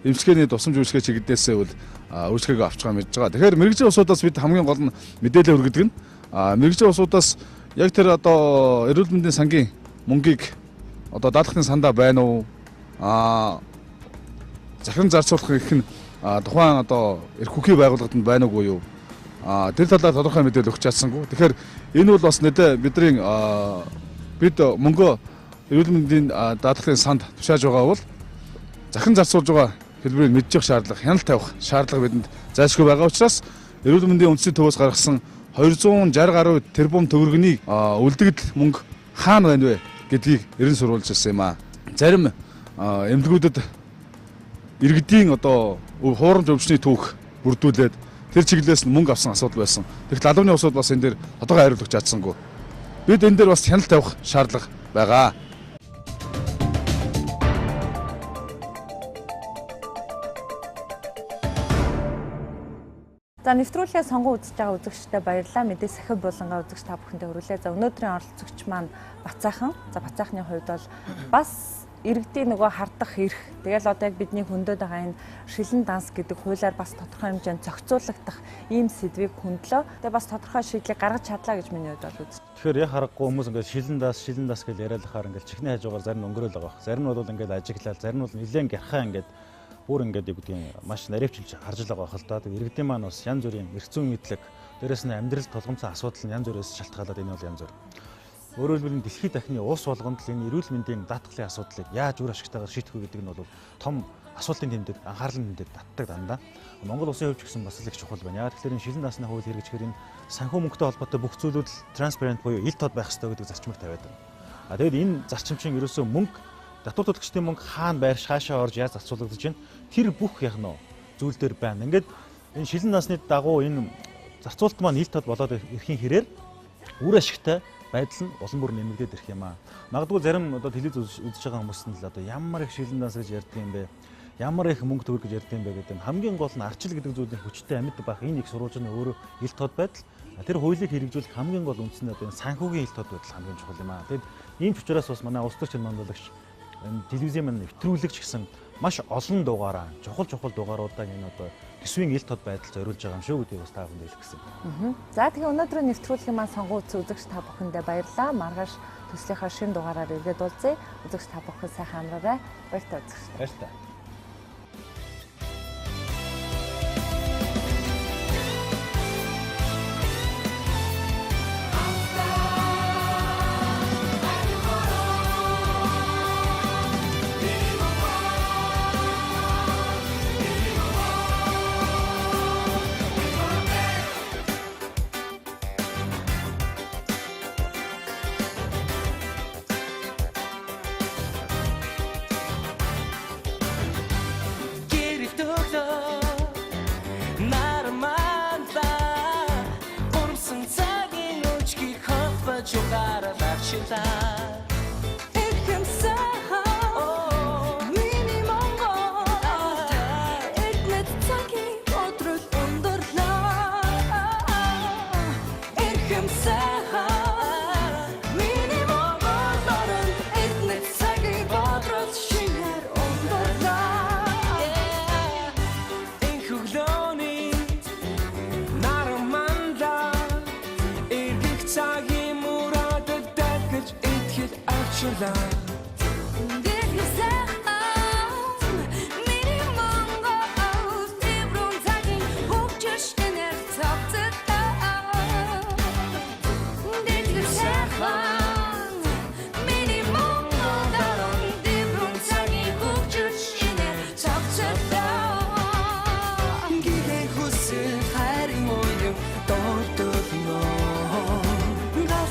эмчилгээний тусламж үйлчилгээ чиглэлээсээ бол үйлчилгээг авч байгаа мэдж байгаа. Тэгэхээр мэргэжлийн улсуудаас бид хамгийн гол нь мэдээлэл өргөдөг нь мэргэжлийн улсуудаас яг тэр одоо эрүүл мэндийн сангийн мөнгийг одоо даатгалын сандаа байна уу? Захиран зарцуулах гэх нь тухайн одоо эрх хүчний байгууллагад байна уугүй юу? Тэр талаар тодорхой мэдээлэл өгч чадсангүй. Тэгэхээр энэ бол бас нэлээ бид мөнгөө эрүүл мэндийн даатгалын санд тушааж байгаа бол захин зарцуулж байгаа хэлбэрийг мэдчих шаардлага, хяналт тавих шаардлага бидэнд зайлшгүй байгаа учраас эрүүл мэндийн үндэсний төвөөс гаргасан 260 гаруй тэрбум төгрөгийн үлдэгдэл мөнгө хаана байна вэ гэдгийг эрен сурвалж ирсэн юм аа. Зарим эмнэлгүүдэд иргэдийн хуурамч өвчний түүх бүрдүүлээд тэр чиглэлээс нь мөнгө авсан асуудал байсан. Тэгэхээр албаны усуд бас энэ дээр тодорхой хариулт өгч чадсангүй. Бид энэ дээр бас хяналт тавих шаардлага байгаа. За нэвтрүүлгээ сонгон үзэж байгаа үзэгчдэд баярлалаа. Мэдээ сахив булангаа үзэгч та бүхэндээ хүргэлээ. За өнөөдрийн оролцогч маань Бацаахан. За Бацаахны хувьд бол бас иргэдийн нөгөө хардах эрх. Тэгэл одоо яг бидний хөндөд байгаа энэ шилэн данс гэдэг хуулиар бас тодорхой хэмжээнд зохицуулагдах ийм сэдвийг хөндлөө. Тэгээ бас тодорхой шийдлийг гаргаж чадлаа гэж миний хувьд бол үзэж. Тэгэхээр яг харахгүй хүмүүс ингээд шилэн дас гэж яриалахаар ингээд чихний хажуугаар зарим нь өнгөрөөл байгаа. Зарим нь бол ингээд ажиглал, зарим нь бол нэлээд гярхаа ингээд бүр ингээд юу гэдгийг маш наривчилж харж байгаа хэл та. Тэгээ иргэдийн маань бас янз бүрийн эрх зүйн мэдлэг, дээрэс нь амьдрал тулгамдсан асуудал нь янз бүрээс шалтгаалаад энэ бол янз бүр. Өөрөөр хэлбэл дэлхийн дахны улс болгонд л энэ эрүүл мэндийн даатгалын асуудлыг яаж үр ашигтайгаар шийдэх вэ гэдэг нь бол том асуултын тэмдэг, анхаарлын тэмдэг татдаг дандаа. Монгол улсын хувьд ч гэсэн бас л их чухал байна. Яг тэгэхээр энэ шилэн дасны хууль хэрэгжихээр энэ санхүү мөнгөтэй холбоотой бүх зүйлүүд л транспарент буюу ил тод байх ёстой гэдэг зарчмыг тавиад байна. Тэгээд энэ зарчим чинь ерөөсөө мөнгө татвар төлөгчдийн мөнгө хаана байрш хаашаа орж яаж зарцуулагдаж байна. Тэр бүх яг нөө зүйл дээр байна. Ингээд энэ шилэн дасны дагуу энэ зарцуулалт маань ил тод болоод ирэхийн хэрээр үр ашигтай байдал нь улам бүр нэмэгдээд ирэх юм аа. Магадгүй зарим телевиз үзэж байгаа хүмүүс нь л ямар их шилэн данс гэж ярьдаг юм бэ? Ямар их мөнгө төгрөг гэж ярьдаг юм бэ гэдэг нь хамгийн гол нь арчил гэдэг зүйлийн хүчтэй амьд байх энэ их сурвалжны өөрөө ил тод байдал. Тэр хуулийг хэрэгжүүлэх хамгийн гол үндэс нь энэ санхүүгийн ил тод байдал хамгийн чухал юм аа. Тэгэд ийм ч учраас бас манай улс төрчин манлайлагч телевизийн маань нэвтрүүлэгч гэсэн маш олон дугаараа чухал дугааруудаа энэ төсвийн ил тод байдал зориулж байгаа юм шүү гэдгийг бас та бүхэнд хэлэх гэсэн. За тэгээ өнөөдрийн нэвтрүүлгийн маань сонгон үзэгч та бүхэндээ баярлалаа. Маргааш төслийнхаа шинэ дугаараар иргэд уулзъя. Үзэгч та бүхэн сайхан амраарай. Баяртай үзэгч. Баяртай.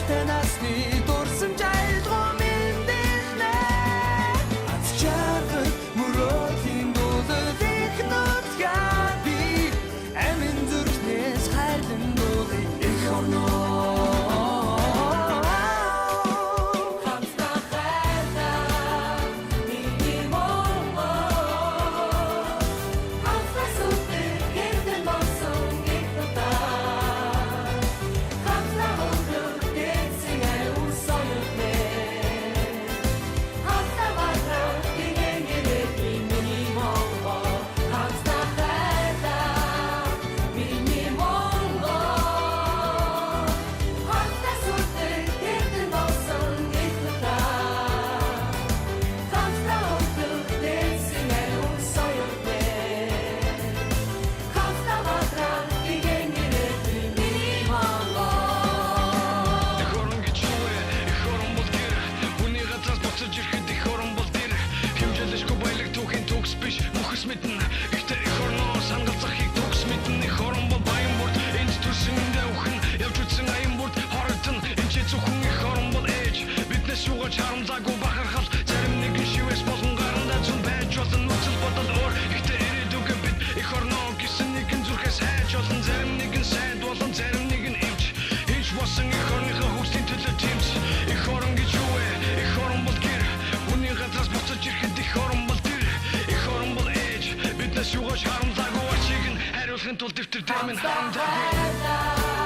Галтай насны дурсан жайлгуу минь Бусдын төлөө тэмц их орон гэж юу вэ? Их орон бол гэр. Хүний газраас буцаж ирэхэд их орон бол тэр. Их орон бол ээж. Биднээс юугаш харамсаагүй ачиг нь хариулахын тулд дэвтэр дээр минь харамсаагүй.